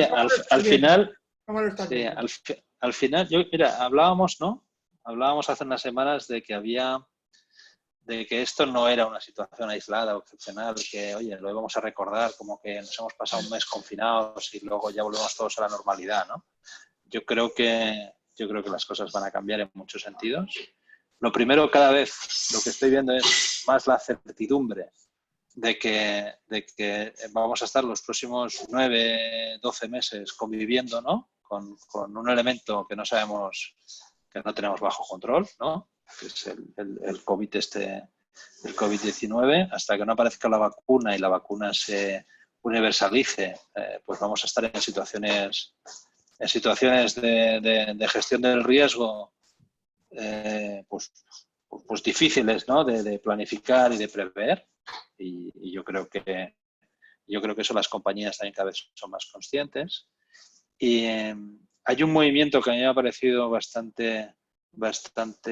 al final, ¿Cómo lo estás sí, viendo? al final, mira, hablábamos, ¿no? Hablábamos hace unas semanas de que esto no era una situación aislada o excepcional, que, oye, lo íbamos a recordar como que nos hemos pasado un mes confinados y luego ya volvemos todos a la normalidad, ¿no? Yo creo que las cosas van a cambiar en muchos sentidos. Lo primero, cada vez lo que estoy viendo es más la certidumbre de que vamos a estar los próximos 9, 12 meses conviviendo, ¿no? Con un elemento que no sabemos, que no tenemos bajo control, ¿no? Que es el COVID el COVID-19, hasta que no aparezca la vacuna y la vacuna se universalice, pues vamos a estar en situaciones de gestión del riesgo, pues difíciles, ¿no? de planificar y de prever. Y yo creo que eso las compañías también cada vez son más conscientes. Y hay un movimiento que a mí me ha parecido bastante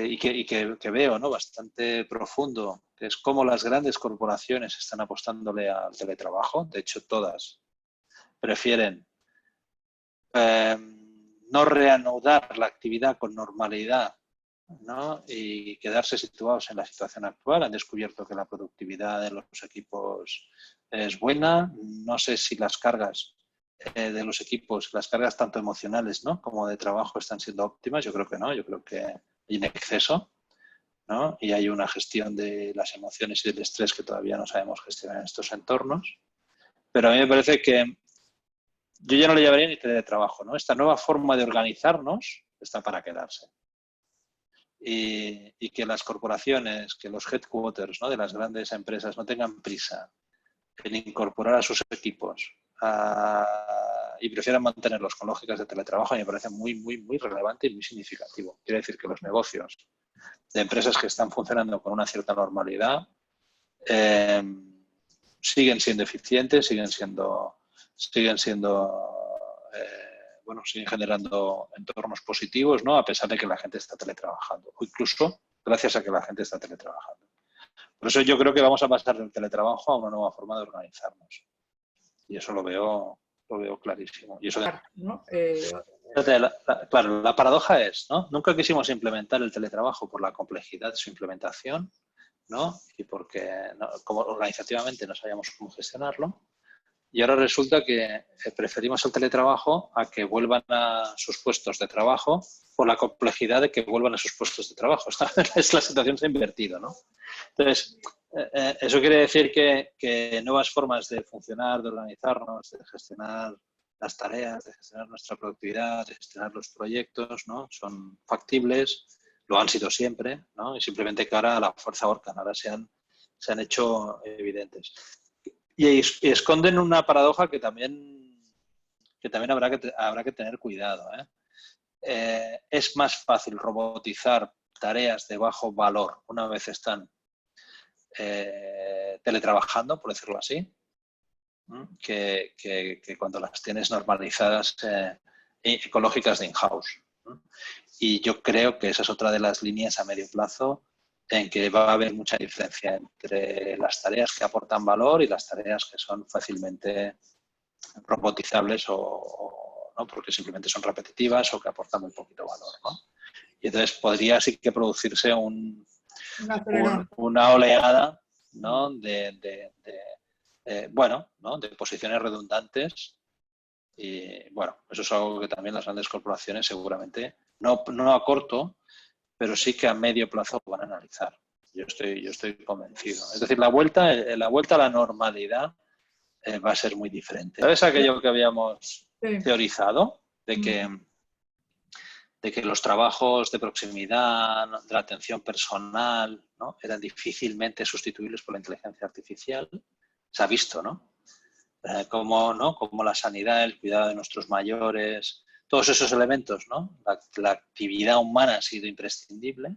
y que veo, ¿no? Bastante profundo, que es cómo las grandes corporaciones están apostándole al teletrabajo. De hecho, todas prefieren no reanudar la actividad con normalidad, ¿no? Y quedarse situados en la situación actual. Han descubierto que la productividad de los equipos es buena. No sé si las cargas de los equipos, las cargas tanto emocionales, ¿no? como de trabajo están siendo óptimas. Yo creo que no, yo creo que hay un exceso, ¿no? Y hay una gestión de las emociones y del estrés que todavía no sabemos gestionar en estos entornos. Pero a mí me parece que yo ya no le llamaría ni teletrabajo, ¿no? Esta nueva forma de organizarnos está para quedarse. Y que las corporaciones, que los headquarters, ¿no? de las grandes empresas no tengan prisa en incorporar a sus equipos y prefieran mantenerlos con lógicas de teletrabajo, me parece muy, muy, muy relevante y muy significativo. Quiere decir que los negocios de empresas que están funcionando con una cierta normalidad siguen siendo eficientes, siguen siguen generando entornos positivos, ¿no? A pesar de que la gente está teletrabajando, o incluso gracias a que la gente está teletrabajando. Por eso yo creo que vamos a pasar del teletrabajo a una nueva forma de organizarnos. Y eso lo veo clarísimo. Y eso ¿No? claro, la paradoja es, ¿no? Nunca quisimos implementar el teletrabajo por la complejidad de su implementación, ¿no? Y porque como organizativamente no sabíamos cómo gestionarlo. Y ahora resulta que preferimos el teletrabajo a que vuelvan a sus puestos de trabajo por la complejidad de que vuelvan a sus puestos de trabajo. Es la situación se ha invertido, ¿no? Entonces, eso quiere decir que nuevas formas de funcionar, de organizarnos, de gestionar las tareas, de gestionar nuestra productividad, de gestionar los proyectos, ¿no? Son factibles, lo han sido siempre, ¿no? Y simplemente que ahora a la fuerza Orcan, ahora se han hecho evidentes. Y esconden una paradoja que también habrá que tener cuidado, es más fácil robotizar tareas de bajo valor una vez están teletrabajando, por decirlo así, que cuando las tienes normalizadas ecológicas de in-house. Y yo creo que esa es otra de las líneas a medio plazo en que va a haber mucha diferencia entre las tareas que aportan valor y las tareas que son fácilmente robotizables o no, porque simplemente son repetitivas o que aportan muy poquito valor, ¿no? Y entonces podría sí que producirse una oleada, ¿no? ¿no? de posiciones redundantes. Y bueno, eso es algo que también las grandes corporaciones seguramente, no a corto, pero sí que a medio plazo van a analizar. Yo estoy convencido. Es decir, la vuelta a la normalidad va a ser muy diferente. ¿Sabes aquello que habíamos teorizado? De que los trabajos de proximidad, de la atención personal, ¿no? eran difícilmente sustituibles por la inteligencia artificial. Se ha visto, ¿no? Como la sanidad, el cuidado de nuestros mayores, todos esos elementos, ¿no? La actividad humana ha sido imprescindible,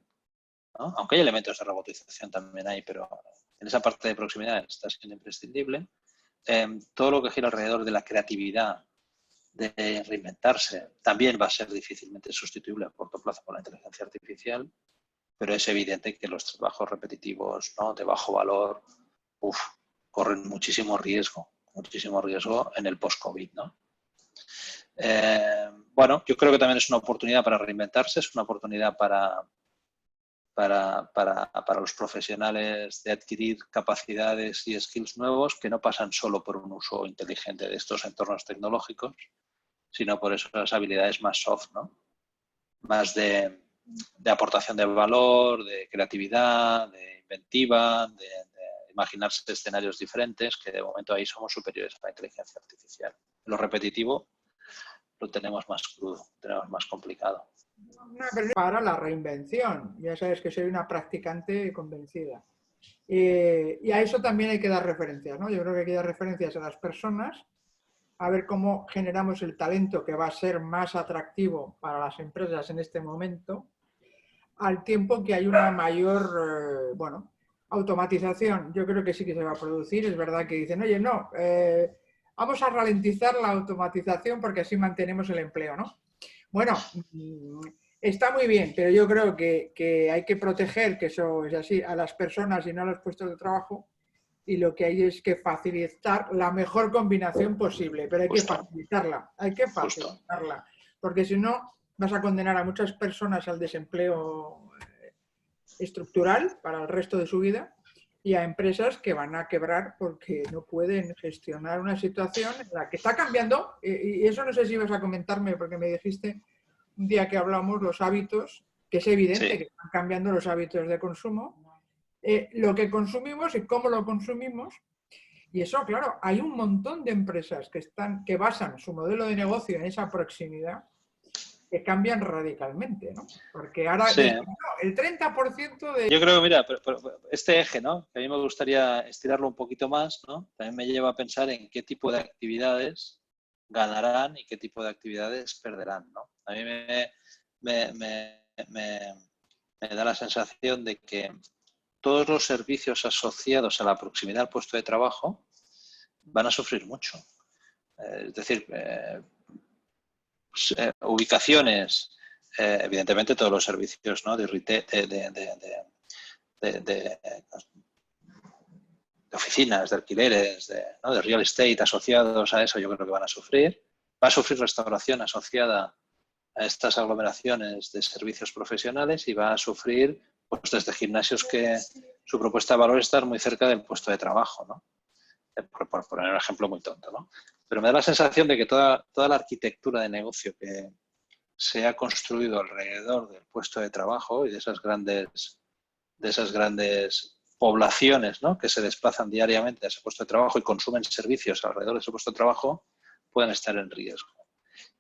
¿no? Aunque hay elementos de robotización también hay, pero en esa parte de proximidad está siendo imprescindible. Todo lo que gira alrededor de la creatividad, de reinventarse, también va a ser difícilmente sustituible a corto plazo por la inteligencia artificial, pero es evidente que los trabajos repetitivos, ¿no? de bajo valor corren muchísimo riesgo en el post-COVID, ¿no? Bueno, yo creo que también es una oportunidad para reinventarse, es una oportunidad para los profesionales de adquirir capacidades y skills nuevos que no pasan solo por un uso inteligente de estos entornos tecnológicos, sino por esas habilidades más soft, ¿no? Más de aportación de valor, de creatividad, de inventiva, de imaginarse escenarios diferentes, que de momento ahí somos superiores a la inteligencia artificial. Lo repetitivo lo tenemos más crudo, lo tenemos más complicado. Para la reinvención. Ya sabes que soy una practicante convencida. Y a eso también hay que dar referencias, ¿no? Yo creo que hay que dar referencias a las personas, a ver cómo generamos el talento que va a ser más atractivo para las empresas en este momento, al tiempo que hay una mayor, bueno, automatización. Yo creo que sí que se va a producir. Es verdad que dicen, oye, no, vamos a ralentizar la automatización porque así mantenemos el empleo, ¿no? Bueno, está muy bien, pero yo creo que hay que proteger, que eso es así, a las personas y no a los puestos de trabajo. Y lo que hay es que facilitar la mejor combinación posible, pero hay que facilitarla, porque si no vas a condenar a muchas personas al desempleo estructural para el resto de su vida y a empresas que van a quebrar porque no pueden gestionar una situación en la que está cambiando, y eso no sé si ibas a comentarme porque me dijiste un día que hablamos los hábitos, que es evidente que están cambiando los hábitos de consumo, lo que consumimos y cómo lo consumimos. Y eso, claro, hay un montón de empresas que basan su modelo de negocio en esa proximidad, que cambian radicalmente, ¿no? Porque ahora el 30% de... Yo creo que, mira, pero este eje, ¿no? Que a mí me gustaría estirarlo un poquito más, ¿no? También me lleva a pensar en qué tipo de actividades ganarán y qué tipo de actividades perderán, ¿no? A mí me da la sensación de que todos los servicios asociados a la proximidad al puesto de trabajo van a sufrir mucho. Es decir, ubicaciones, evidentemente todos los servicios, ¿no? de oficinas, de alquileres, de real estate asociados a eso, yo creo que van a sufrir. Va a sufrir restauración asociada a estas aglomeraciones de servicios profesionales y va a sufrir pues, desde gimnasios que su propuesta de valor es estar muy cerca del puesto de trabajo, ¿no? Por poner un ejemplo muy tonto, ¿no? Pero me da la sensación de que toda la arquitectura de negocio que se ha construido alrededor del puesto de trabajo y de esas grandes poblaciones, ¿no? que se desplazan diariamente a ese puesto de trabajo y consumen servicios alrededor de ese puesto de trabajo, pueden estar en riesgo.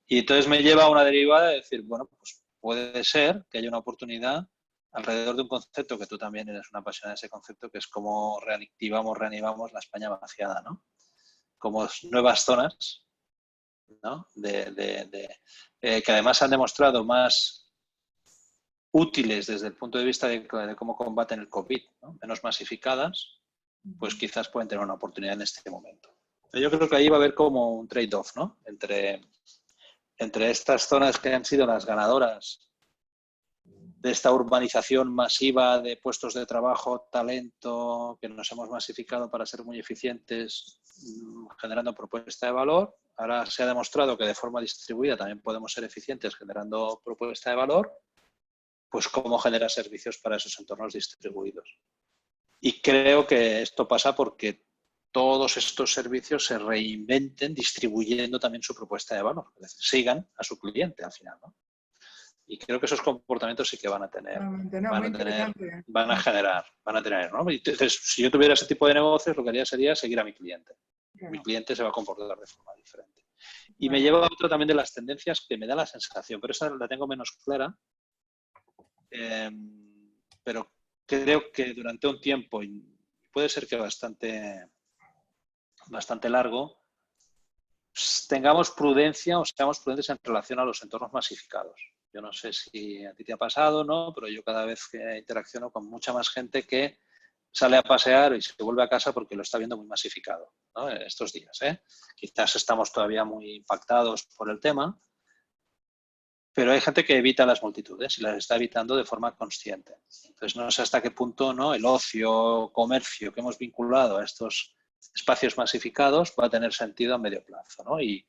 Y entonces me lleva a una derivada de decir, bueno, pues puede ser que haya una oportunidad alrededor de un concepto que tú también eres una apasionada de ese concepto, que es cómo reanimamos la España vaciada, ¿no? Como nuevas zonas, ¿no? Que además han demostrado más útiles desde el punto de vista de cómo combaten el COVID, ¿no? Menos masificadas, pues quizás pueden tener una oportunidad en este momento. Pero yo creo que ahí va a haber como un trade-off, ¿no? Entre estas zonas que han sido las ganadoras de esta urbanización masiva de puestos de trabajo, talento, que nos hemos masificado para ser muy eficientes, generando propuesta de valor. Ahora se ha demostrado que de forma distribuida también podemos ser eficientes generando propuesta de valor, pues cómo generar servicios para esos entornos distribuidos. Y creo que esto pasa porque todos estos servicios se reinventen distribuyendo también su propuesta de valor, es decir, sigan a su cliente al final, ¿no? Y creo que esos comportamientos sí que van a tener, van a tener, ¿no? Entonces, si yo tuviera ese tipo de negocios, lo que haría sería seguir a mi cliente. Mi cliente se va a comportar de forma diferente. Y me lleva a otro también de las tendencias que me da la sensación, pero esa la tengo menos clara, pero creo que durante un tiempo, y puede ser que bastante largo, tengamos prudencia o seamos prudentes en relación a los entornos masificados. Yo no sé si a ti te ha pasado, ¿no? Pero yo cada vez que interacciono con mucha más gente que sale a pasear y se vuelve a casa porque lo está viendo muy masificado, ¿no? Estos días, ¿eh? Quizás estamos todavía muy impactados por el tema, pero hay gente que evita las multitudes y las está evitando de forma consciente. Entonces, no sé hasta qué punto, ¿no? El ocio, comercio que hemos vinculado a estos espacios masificados va a tener sentido a medio plazo, ¿no? Y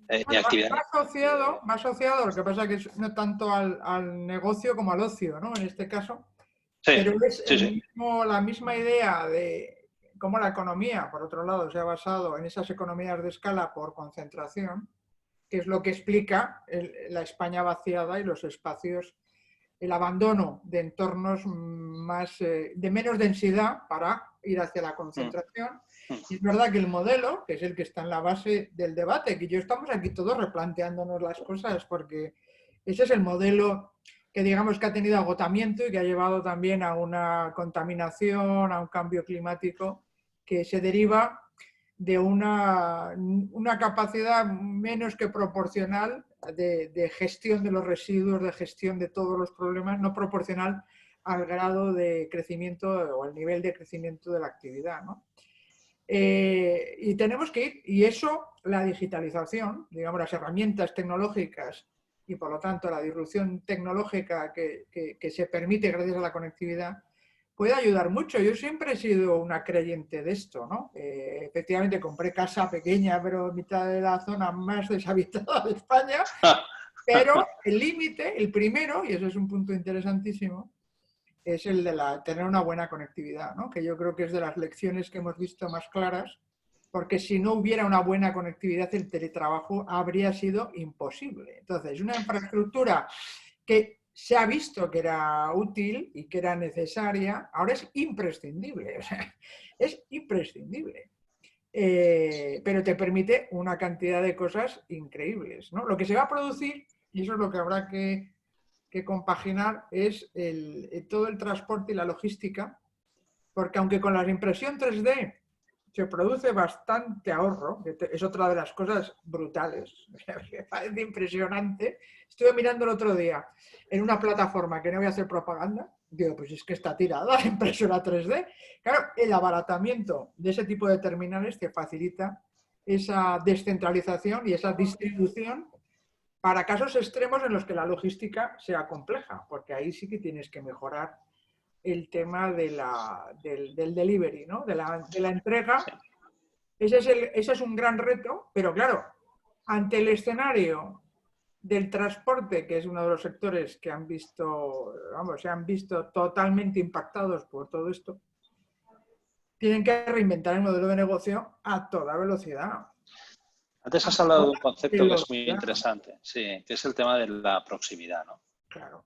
y actividad. Va asociado, lo que pasa que es no tanto al negocio como al ocio, ¿no? En este caso. Sí, Pero es sí. la misma idea de cómo la economía, por otro lado, se ha basado en esas economías de escala por concentración, que es lo que explica la España vaciada y los espacios, el abandono de entornos de menos densidad para ir hacia la concentración. Y es verdad que el modelo, que es el que está en la base del debate, que yo estamos aquí todos replanteándonos las cosas, porque ese es el modelo que digamos que ha tenido agotamiento y que ha llevado también a una contaminación, a un cambio climático que se deriva de una capacidad menos que proporcional de gestión de los residuos, de gestión de todos los problemas, no proporcional al grado de crecimiento o al nivel de crecimiento de la actividad, ¿no? Y tenemos que ir, y eso, la digitalización, digamos, las herramientas tecnológicas y por lo tanto la disrupción tecnológica que se permite gracias a la conectividad, puede ayudar mucho. Yo siempre he sido una creyente de esto, ¿no? Efectivamente compré casa pequeña, pero en mitad de la zona más deshabitada de España, pero el límite, el primero, y eso es un punto interesantísimo, es el de tener una buena conectividad, ¿no? Que yo creo que es de las lecciones que hemos visto más claras, porque si no hubiera una buena conectividad, el teletrabajo habría sido imposible. Entonces, una infraestructura que se ha visto que era útil y que era necesaria, ahora es imprescindible. O sea, es imprescindible. Pero te permite una cantidad de cosas increíbles, ¿no? Lo que se va a producir, y eso es lo que habrá que compaginar, es todo el transporte y la logística, porque aunque con la impresión 3D se produce bastante ahorro, que es otra de las cosas brutales, me parece impresionante. Estuve mirando el otro día en una plataforma que no voy a hacer propaganda, digo, pues es que está tirada la impresora 3D. Claro, el abaratamiento de ese tipo de terminales te facilita esa descentralización y esa distribución para casos extremos en los que la logística sea compleja, porque ahí sí que tienes que mejorar el tema del delivery, ¿no? de la entrega. Ese es un gran reto, pero claro, ante el escenario del transporte, que es uno de los sectores que han visto, se han visto totalmente impactados por todo esto, tienen que reinventar el modelo de negocio a toda velocidad. Antes has hablado de un concepto que es muy interesante, sí, que es el tema de la proximidad, ¿no? Claro.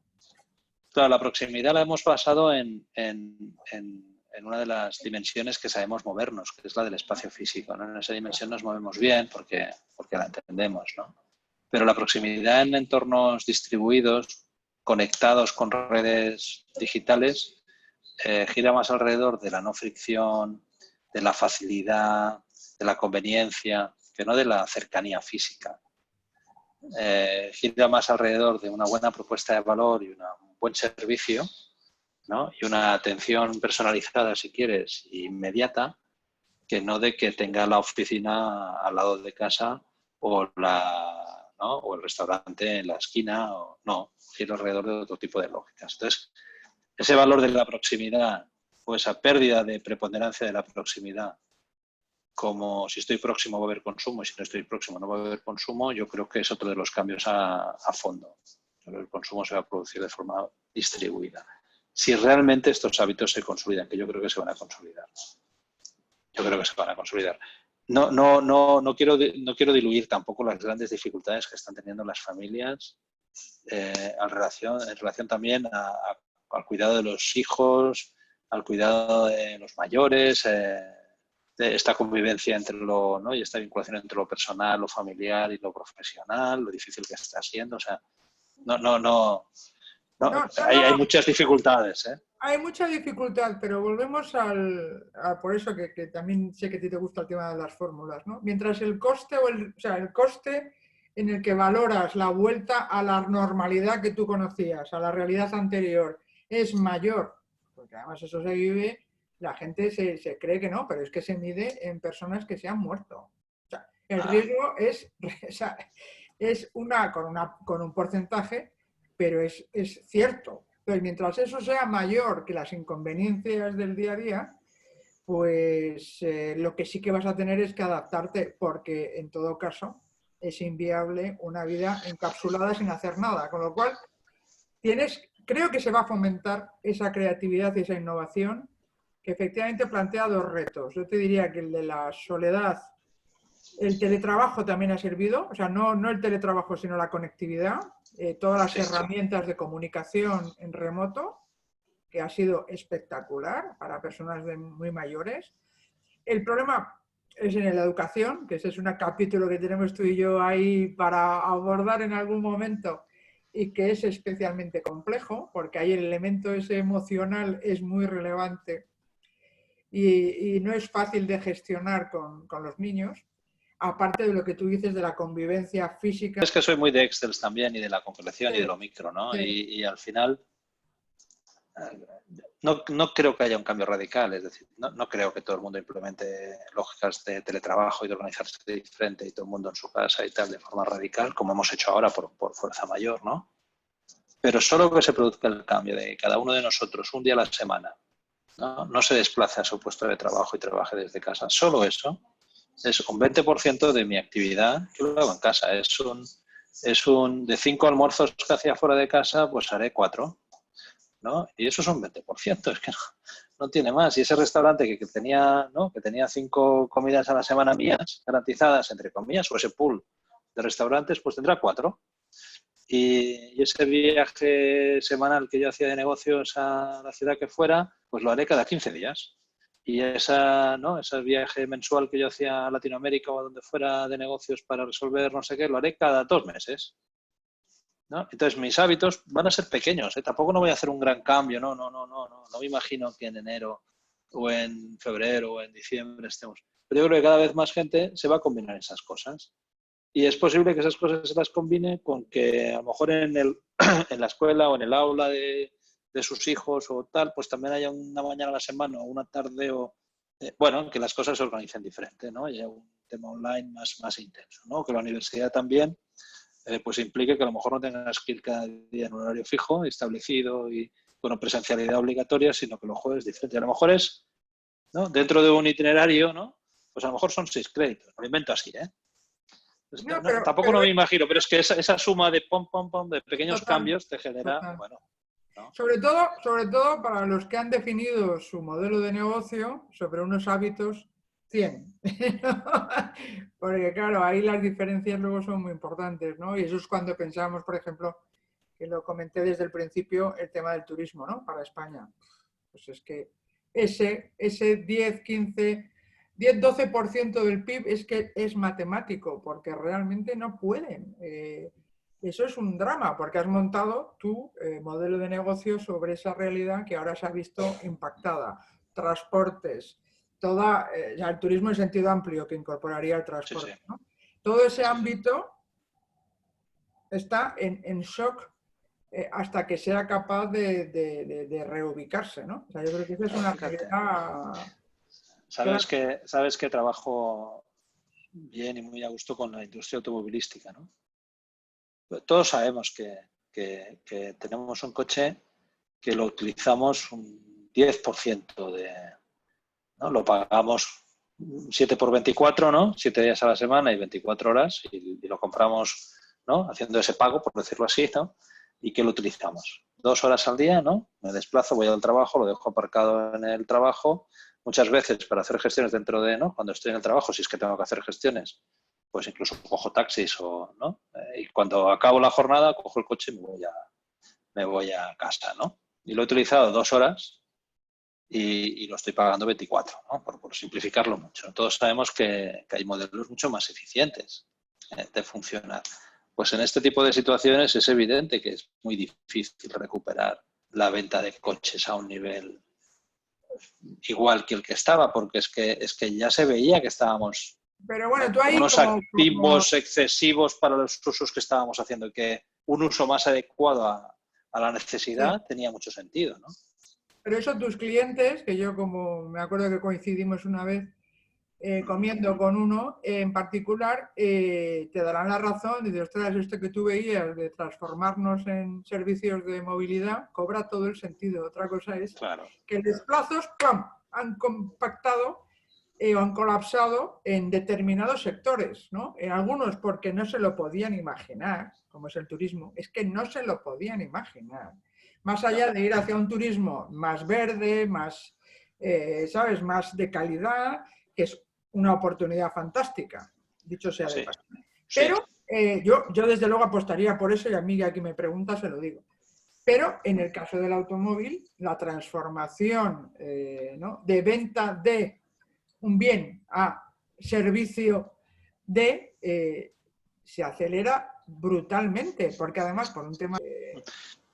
Claro, la proximidad la hemos basado en una de las dimensiones que sabemos movernos, que es la del espacio físico, ¿no? En esa dimensión nos movemos bien porque la entendemos, ¿no? Pero la proximidad en entornos distribuidos, conectados con redes digitales, gira más alrededor de la no fricción, de la facilidad, de la conveniencia, que no de la cercanía física. Gira más alrededor de una buena propuesta de valor y un buen servicio, ¿no? Y una atención personalizada, si quieres, inmediata, que no de que tenga la oficina al lado de casa o, ¿no? o el restaurante en la esquina. No, gira alrededor de otro tipo de lógicas. Entonces, ese valor de la proximidad o esa pérdida de preponderancia de la proximidad, como si estoy próximo va a haber consumo y si no estoy próximo no va a haber consumo, yo creo que es otro de los cambios a fondo. El consumo se va a producir de forma distribuida. Si realmente estos hábitos se consolidan, que yo creo que se van a consolidar. Yo creo que se van a consolidar. No quiero diluir tampoco las grandes dificultades que están teniendo las familias en relación también al cuidado de los hijos, al cuidado de los mayores, de esta convivencia entre ¿no? y esta vinculación entre lo personal, lo familiar y lo profesional, lo difícil que está siendo. O sea, hay muchas dificultades, ¿eh? Hay mucha dificultad, pero volvemos por eso que también sé que a ti te gusta el tema de las fórmulas, ¿no? Mientras el coste el coste en el que valoras la vuelta a la normalidad que tú conocías, a la realidad anterior, es mayor, porque además eso se vive, la gente se cree que no, pero es que se mide en personas que se han muerto. O sea, el riesgo es con un porcentaje, pero es cierto. Pero mientras eso sea mayor que las inconveniencias del día a día, pues lo que sí que vas a tener es que adaptarte, porque en todo caso es inviable una vida encapsulada sin hacer nada. Con lo cual, creo que se va a fomentar esa creatividad y esa innovación que efectivamente plantea dos retos. Yo te diría que el de la soledad, el teletrabajo también ha servido, o sea, no el teletrabajo, sino la conectividad, todas las herramientas de comunicación en remoto, que ha sido espectacular para personas muy mayores. El problema es en la educación, que ese es un capítulo que tenemos tú y yo ahí para abordar en algún momento y que es especialmente complejo, porque ahí el elemento ese emocional es muy relevante y no es fácil de gestionar con los niños, aparte de lo que tú dices de la convivencia física. Es que soy muy de Excel también y de la concreción y de lo micro, ¿no? Sí. Y al final no creo que haya un cambio radical, es decir, no creo que todo el mundo implemente lógicas de teletrabajo y de organizarse diferente y todo el mundo en su casa y tal de forma radical, como hemos hecho ahora por fuerza mayor, ¿no? Pero solo que se produzca el cambio de cada uno de nosotros un día a la semana, no se desplace a su puesto de trabajo y trabaje desde casa. Solo eso es un 20% de mi actividad que lo hago en casa. De 5 almuerzos que hacía fuera de casa, pues haré 4, ¿no? Y eso es un 20%, es que no tiene más. Y ese restaurante que tenía, ¿no? Que tenía 5 comidas a la semana mías, garantizadas, entre comillas, o ese pool de restaurantes, pues tendrá 4. Y ese viaje semanal que yo hacía de negocios a la ciudad que fuera, pues lo haré cada 15 días. Y ese viaje mensual que yo hacía a Latinoamérica o a donde fuera de negocios para resolver no sé qué, lo haré cada 2 meses. ¿No? Entonces mis hábitos van a ser pequeños, ¿eh? Tampoco no voy a hacer un gran cambio, no me imagino que en enero o en febrero o en diciembre estemos. Pero yo creo que cada vez más gente se va a combinar esas cosas. Y es posible que esas cosas se las combine con que a lo mejor en la escuela o en el aula de sus hijos o tal, pues también haya una mañana a la semana o una tarde bueno, que las cosas se organicen diferente, ¿no? Y haya un tema online más intenso, ¿no? Que la universidad también pues implique que a lo mejor no tengas que ir cada día en un horario fijo, establecido y con presencialidad obligatoria, sino que lo juegues diferente. A lo mejor es, ¿no? Dentro de un itinerario, ¿no? Pues a lo mejor son 6 créditos. Lo invento así, ¿eh? No, Tampoco no me imagino, pero es que esa suma de de pequeños cambios te genera, total. bueno, ¿no? Sobre todo para los que han definido su modelo de negocio sobre unos hábitos 100. Porque claro, ahí las diferencias luego son muy importantes, ¿no? Y eso es cuando pensamos, por ejemplo, que lo comenté desde el principio, el tema del turismo, ¿no? Para España. Pues es que ese 10, 15, 10, 12% del PIB es que es matemático, porque realmente no pueden. Eso es un drama, porque has montado tu modelo de negocio sobre esa realidad que ahora se ha visto impactada. Transportes, ya el turismo en sentido amplio, que incorporaría el transporte. Sí, sí. ¿No? Todo ese ámbito está en shock hasta que sea capaz de reubicarse, ¿no? O sea, yo creo que esa es una realidad. Sabes que trabajo bien y muy a gusto con la industria automovilística, ¿no? Todos sabemos que tenemos un coche que lo utilizamos un 10% ¿no? Lo pagamos 7 por 24, ¿no? 7 días a la semana y 24 horas y lo compramos, ¿no? Haciendo ese pago, por decirlo así, ¿no? Y que lo utilizamos 2 horas al día, ¿no? Me desplazo, voy al trabajo, lo dejo aparcado en el trabajo, muchas veces para hacer gestiones dentro de, ¿no? Cuando estoy en el trabajo, si es que tengo que hacer gestiones, pues incluso cojo taxis ¿no? Y cuando acabo la jornada, cojo el coche y me voy a casa, ¿no? Y lo he utilizado 2 horas y lo estoy pagando 24, ¿no? Por simplificarlo mucho. Todos sabemos que hay modelos mucho más eficientes de funcionar. Pues en este tipo de situaciones es evidente que es muy difícil recuperar la venta de coches a un nivel igual que el que estaba, porque es que ya se veía que estábamos, Pero bueno, ¿no? tú ahí unos activos excesivos para los usos que estábamos haciendo y que un uso más adecuado a la necesidad tenía mucho sentido, ¿no? Pero eso tus clientes, que yo como me acuerdo que coincidimos una vez comiendo con uno en particular, te darán la razón y de ostras, esto que tú veías de transformarnos en servicios de movilidad cobra todo el sentido. Otra cosa es Claro. que los plazos ¡pum!, han compactado han colapsado en determinados sectores, ¿no? En algunos porque no se lo podían imaginar, como es el turismo, es que no se lo podían imaginar. Más allá de ir hacia un turismo más verde, más, ¿sabes?, más de calidad, que es una oportunidad fantástica, dicho sea de Sí, paso. sí. Pero yo desde luego apostaría por eso, y a mí aquí me pregunta, se lo digo. Pero en el caso del automóvil, la transformación, ¿no?, de venta de un bien a servicio de se acelera brutalmente, porque además por un tema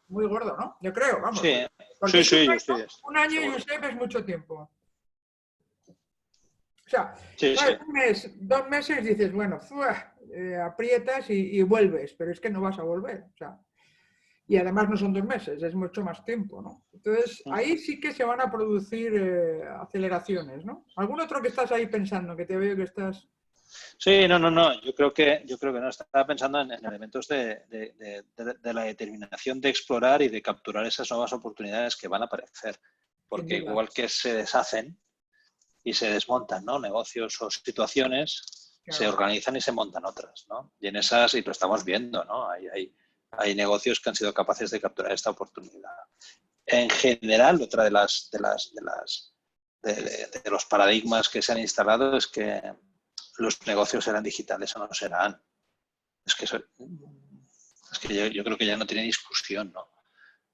muy gordo, ¿no? Yo creo, vamos. Sí, Porque sí, es que sí, yo estoy un año, seguro. Josep, es mucho tiempo. O sea, Sí, sí. ¿sabes? Un mes, 2 meses dices, bueno, aprietas y vuelves, pero es que no vas a volver. O sea, y además no son 2 meses, es mucho más tiempo, ¿no? Entonces, ahí sí que se van a producir aceleraciones, ¿no? ¿Algún otro que estás ahí pensando, que te veo que estás... Sí, no. Yo creo que no. Estaba pensando en elementos de la determinación de explorar y de capturar esas nuevas oportunidades que van a aparecer. Sin Porque duda, igual que se deshacen y se desmontan, ¿no?, negocios o situaciones, se claro. organizan y se montan otras, ¿no? Y en esas, y lo estamos viendo, ¿no? Hay negocios que han sido capaces de capturar esta oportunidad. En general, otra de los paradigmas que se han instalado es que los negocios serán digitales o no serán. Es que, yo creo que ya no tiene discusión, ¿no?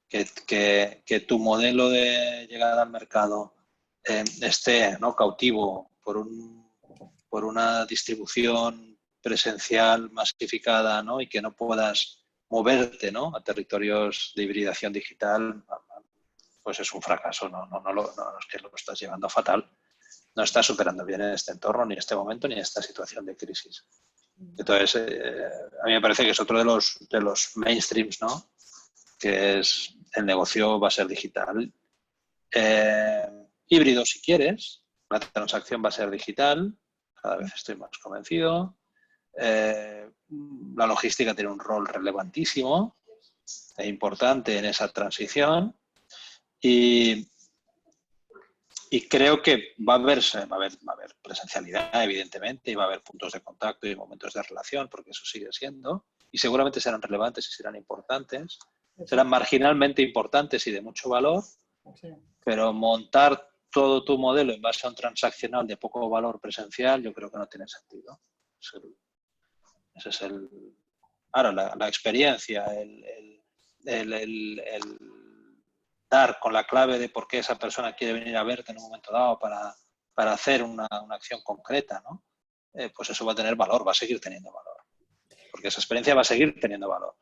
Que tu modelo de llegada al mercado esté, ¿no?, cautivo por una distribución presencial masificada, ¿no?, y que no puedas moverte, ¿no?, a territorios de hibridación digital, pues es un fracaso. No, es que lo estás llevando fatal. No estás superando bien en este entorno, ni en este momento, ni en esta situación de crisis. Entonces, a mí me parece que es otro de los mainstreams, ¿no?, que es el negocio va a ser digital. Híbrido si quieres, la transacción va a ser digital, cada vez estoy más convencido. La logística tiene un rol relevantísimo e importante en esa transición y creo que va a haber presencialidad, evidentemente, y va a haber puntos de contacto y momentos de relación, porque eso sigue siendo, y seguramente serán relevantes y serán importantes, serán marginalmente importantes y de mucho valor, Sí. pero montar todo tu modelo en base a un transaccional de poco valor presencial, yo creo que no tiene sentido. Ese es el... Ahora, la experiencia, el dar con la clave de por qué esa persona quiere venir a verte en un momento dado para hacer una acción concreta, ¿no? Pues eso va a tener valor, va a seguir teniendo valor. Porque esa experiencia va a seguir teniendo valor.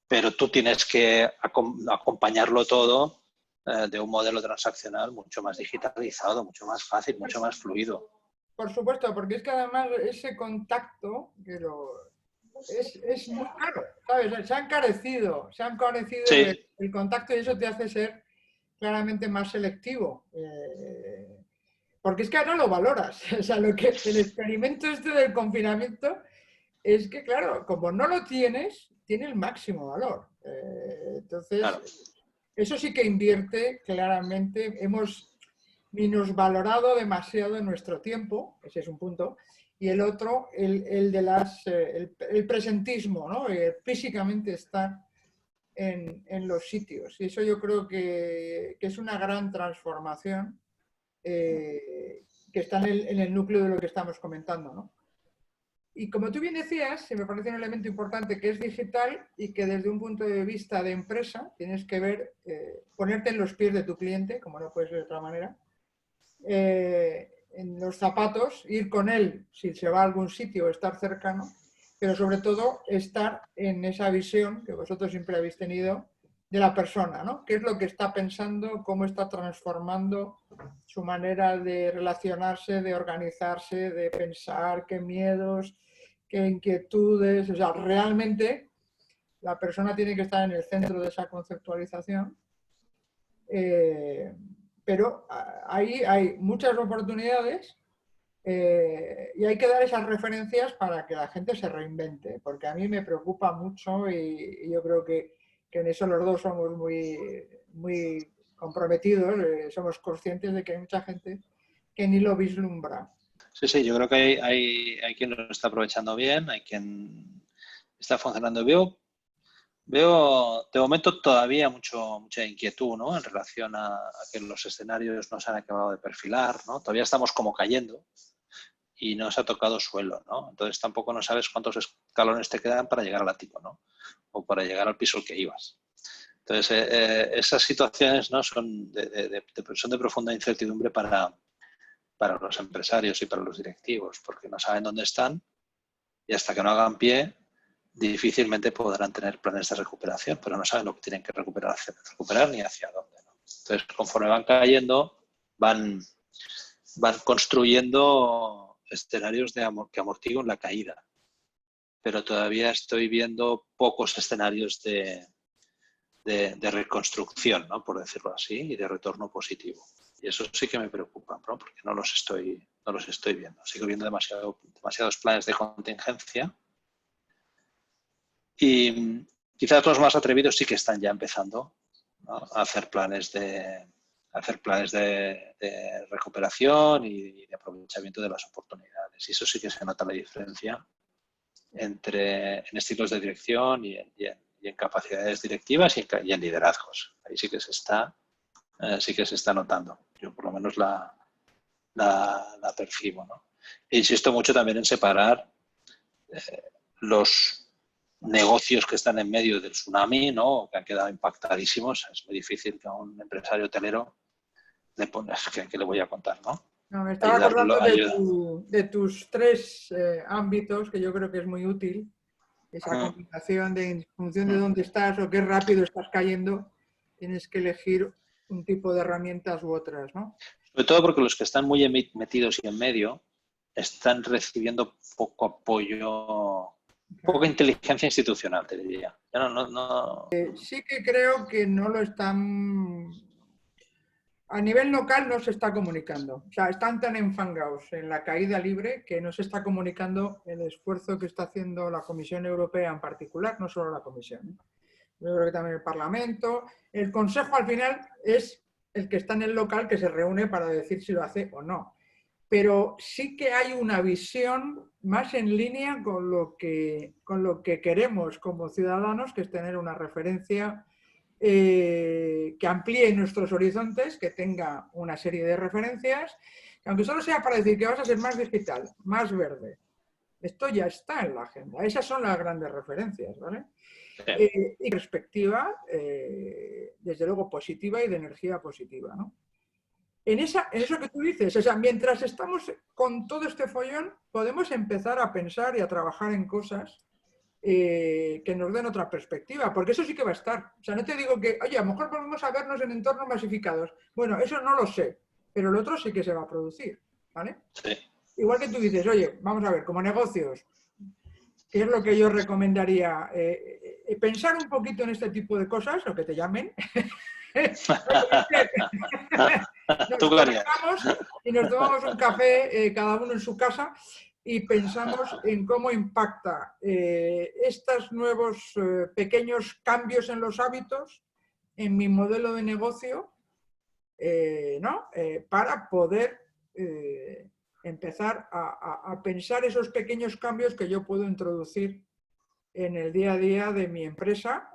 Pero tú tienes que acompañarlo todo de un modelo transaccional mucho más digitalizado, mucho más fácil, mucho más fluido. Por supuesto, porque es que además ese contacto es muy caro, ¿sabes? Se ha encarecido Sí, el contacto y eso te hace ser claramente más selectivo. Porque es que ahora lo valoras. O sea, el experimento este del confinamiento es que, claro, como no lo tienes, tiene el máximo valor. Entonces, claro. eso sí que invierte claramente. Hemos minusvalorado demasiado nuestro tiempo, ese es un punto, y el otro, el de el presentismo, ¿no? Físicamente estar en los sitios. Y eso yo creo que es una gran transformación que está en el núcleo de lo que estamos comentando, ¿no? Y como tú bien decías, me parece un elemento importante que es digital y que desde un punto de vista de empresa tienes que ver, ponerte en los pies de tu cliente, como no puede ser de otra manera, en los zapatos, ir con él si se va a algún sitio, estar cercano, pero sobre todo estar en esa visión que vosotros siempre habéis tenido de la persona, ¿no? ¿Qué es lo que está pensando? ¿Cómo está transformando su manera de relacionarse, de organizarse, de pensar? ¿Qué miedos? ¿Qué inquietudes? O sea, realmente la persona tiene que estar en el centro de esa conceptualización. Pero ahí hay muchas oportunidades y hay que dar esas referencias para que la gente se reinvente, porque a mí me preocupa mucho y yo creo que en eso los dos somos muy comprometidos, somos conscientes de que hay mucha gente que ni lo vislumbra. Sí, sí, yo creo que hay quien lo está aprovechando bien, hay quien está funcionando. Veo de momento todavía mucha inquietud, ¿no? En relación a que los escenarios no se han acabado de perfilar, ¿no? Todavía estamos como cayendo y no se ha tocado suelo, ¿no? Entonces tampoco no sabes cuántos escalones te quedan para llegar al ático, ¿no? O para llegar al piso al que ibas. Entonces, esas situaciones, ¿no? son de profunda incertidumbre para los empresarios y para los directivos, porque no saben dónde están y hasta que no hagan pie, difícilmente podrán tener planes de recuperación, pero no saben lo que tienen que recuperar ni hacia dónde, ¿no? Entonces, conforme van cayendo, van construyendo escenarios que amortiguen la caída. Pero todavía estoy viendo pocos escenarios de reconstrucción, ¿no? Por decirlo así, y de retorno positivo. Y eso sí que me preocupa, ¿no? Porque no los estoy viendo. Sigo viendo demasiados planes de contingencia. Y quizás los más atrevidos sí que están ya empezando, ¿no? a hacer planes de recuperación y de aprovechamiento de las oportunidades. Y eso sí que se nota la diferencia en estilos de dirección y en capacidades directivas y en liderazgos. Ahí sí que se está notando. Yo por lo menos la percibo, ¿no? E insisto mucho también en separar los negocios que están en medio del tsunami, ¿no? Que han quedado impactadísimos. Es muy difícil que a un empresario hotelero le pongas que le voy a contar, ¿no? No, me estaba acordando de tus tres ámbitos, que yo creo que es muy útil, esa combinación de en función de dónde estás o qué rápido estás cayendo, tienes que elegir un tipo de herramientas u otras, ¿no? Sobre todo porque los que están muy metidos y en medio están recibiendo poco apoyo, poca inteligencia institucional, te diría. Sí que creo que no lo están... A nivel local no se está comunicando. O sea, están tan enfangados en la caída libre que no se está comunicando el esfuerzo que está haciendo la Comisión Europea en particular, no solo la Comisión. Yo creo que también el Parlamento. El Consejo al final es el que está en el local que se reúne para decir si lo hace o no. Pero sí que hay una visión más en línea con lo que queremos como ciudadanos, que es tener una referencia que amplíe nuestros horizontes, que tenga una serie de referencias, que aunque solo sea para decir que vas a ser más digital, más verde, esto ya está en la agenda. Esas son las grandes referencias, ¿vale? Y perspectiva, desde luego, positiva y de energía positiva, ¿no? En eso que tú dices, o sea, mientras estamos con todo este follón, podemos empezar a pensar y a trabajar en cosas que nos den otra perspectiva, porque eso sí que va a estar. O sea, no te digo que, oye, a lo mejor volvemos a vernos en entornos masificados. Bueno, eso no lo sé, pero lo otro sí que se va a producir, ¿vale? Sí. Igual que tú dices, oye, vamos a ver, como negocios, ¿qué es lo que yo recomendaría? Pensar un poquito en este tipo de cosas, o que te llamen. Nos conectamos y nos tomamos un café, cada uno en su casa, y pensamos en cómo impacta estos nuevos pequeños cambios en los hábitos en mi modelo de negocio, ¿no? Para poder empezar a pensar esos pequeños cambios que yo puedo introducir en el día a día de mi empresa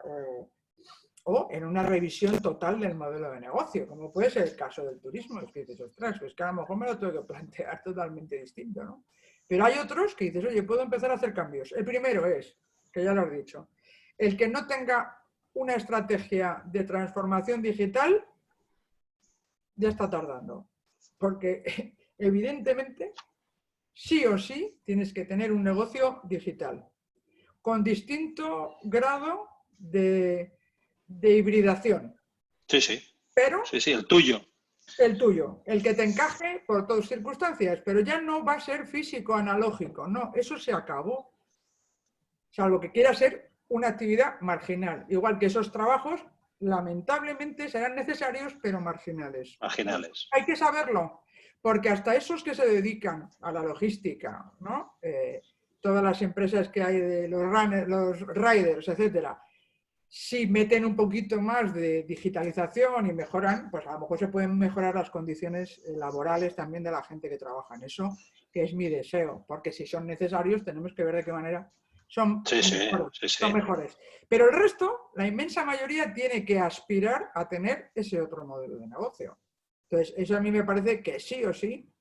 o en una revisión total del modelo de negocio, como puede ser el caso del turismo. Es que dices, ostras, pues que a lo mejor me lo tengo que plantear totalmente distinto, ¿no? Pero hay otros que dices, oye, puedo empezar a hacer cambios. El primero es, que ya lo has dicho, el que no tenga una estrategia de transformación digital ya está tardando. Porque evidentemente, sí o sí, tienes que tener un negocio digital con distinto grado de hibridación. Sí, sí. Pero sí, el tuyo. El tuyo, el que te encaje por todas circunstancias, pero ya no va a ser físico, analógico, no, eso se acabó. Salvo que quiera ser una actividad marginal, igual que esos trabajos lamentablemente serán necesarios, pero marginales. Marginales. Hay que saberlo, porque hasta esos que se dedican a la logística, ¿no? Todas las empresas que hay de los riders, etcétera, si meten un poquito más de digitalización y mejoran, pues a lo mejor se pueden mejorar las condiciones laborales también de la gente que trabaja en eso, que es mi deseo, porque si son necesarios tenemos que ver de qué manera son son mejores. Pero el resto, la inmensa mayoría, tiene que aspirar a tener ese otro modelo de negocio. Entonces, eso a mí me parece que sí o sí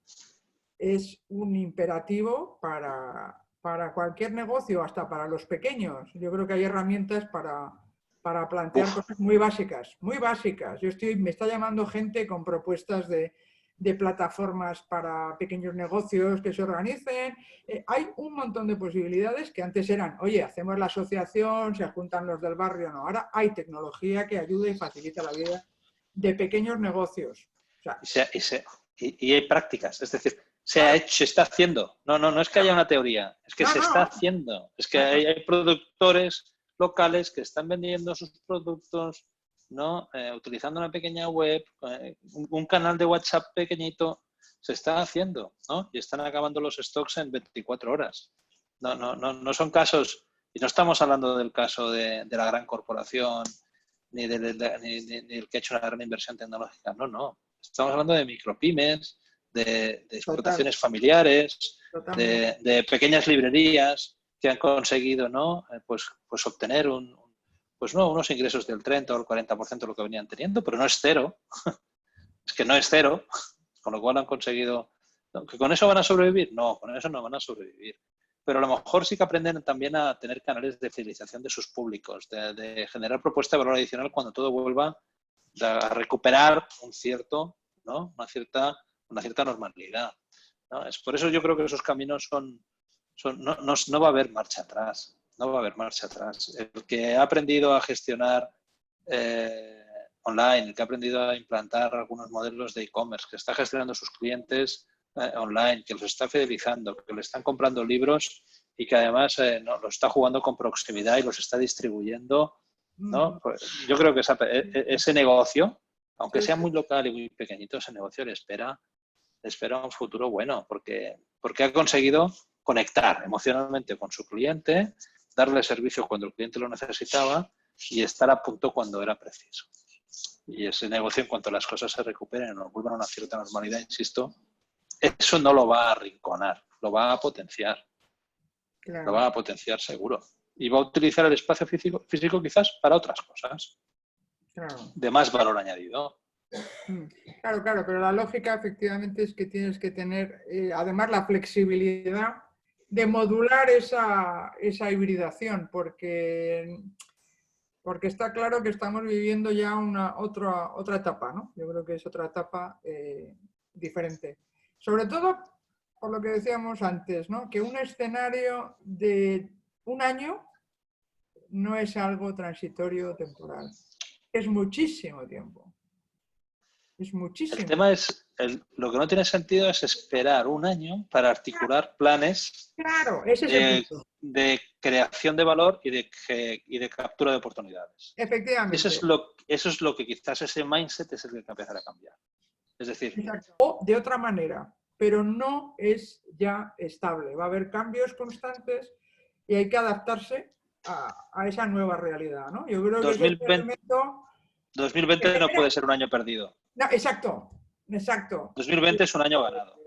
es un imperativo para cualquier negocio, hasta para los pequeños. Yo creo que hay herramientas para plantear cosas muy básicas, muy básicas. Me está llamando gente con propuestas de plataformas para pequeños negocios que se organicen. Hay un montón de posibilidades que antes eran, oye, hacemos la asociación, se juntan los del barrio. No, ahora hay tecnología que ayuda y facilita la vida de pequeños negocios. O sea, y hay prácticas, es decir, se está haciendo. No es que haya una teoría, es que se está haciendo. Es que hay productores locales que están vendiendo sus productos, ¿no? Utilizando una pequeña web, un canal de WhatsApp pequeñito, se está haciendo, ¿no? Y están acabando los stocks en 24 horas. No son casos, y no estamos hablando del caso de la gran corporación, ni el que ha hecho una gran inversión tecnológica, no. Estamos hablando de micropymes, de explotaciones familiares, de pequeñas librerías que han conseguido, ¿no? Pues obtener unos ingresos del 30 o el 40% de lo que venían teniendo, pero no es cero. Es que no es cero, con lo cual han conseguido... ¿Que con eso van a sobrevivir? No, con eso no van a sobrevivir. Pero a lo mejor sí que aprenden también a tener canales de fidelización de sus públicos, de generar propuesta de valor adicional cuando todo vuelva a recuperar un cierto, ¿no? una cierta normalidad, ¿no? Es por eso yo creo que esos caminos no va a haber marcha atrás. No va a haber marcha atrás. El que ha aprendido a gestionar online, el que ha aprendido a implantar algunos modelos de e-commerce, que está gestionando sus clientes online, que los está fidelizando, que le están comprando libros y que además los está jugando con proximidad y los está distribuyendo, ¿no? Pues yo creo que ese negocio, aunque sea muy local y muy pequeñito, ese negocio le espera un futuro bueno, porque ha conseguido conectar emocionalmente con su cliente, darle servicio cuando el cliente lo necesitaba y estar a punto cuando era preciso. Y ese negocio, en cuanto las cosas se recuperen o vuelvan a una cierta normalidad, insisto, eso no lo va a arrinconar, lo va a potenciar. Claro. Lo va a potenciar seguro. Y va a utilizar el espacio físico quizás para otras cosas. Claro. De más valor añadido. Claro, pero la lógica efectivamente es que tienes que tener, además, la flexibilidad de modular esa hibridación, porque está claro que estamos viviendo ya otra etapa, ¿no? Yo creo que es otra etapa diferente. Sobre todo, por lo que decíamos antes, ¿no? Que un escenario de un año no es algo transitorio temporal. Es muchísimo tiempo. Es muchísimo. El tema es, lo que no tiene sentido es esperar un año para articular planes de creación de valor y de captura de oportunidades. Efectivamente. Eso es lo que quizás ese mindset es el que hay que empezar a cambiar. Es decir... Exacto. O de otra manera, pero no es ya estable. Va a haber cambios constantes y hay que adaptarse a esa nueva realidad, ¿no? Yo creo que 2020 no puede ser un año perdido. No, exacto. 2020 es un año ganado.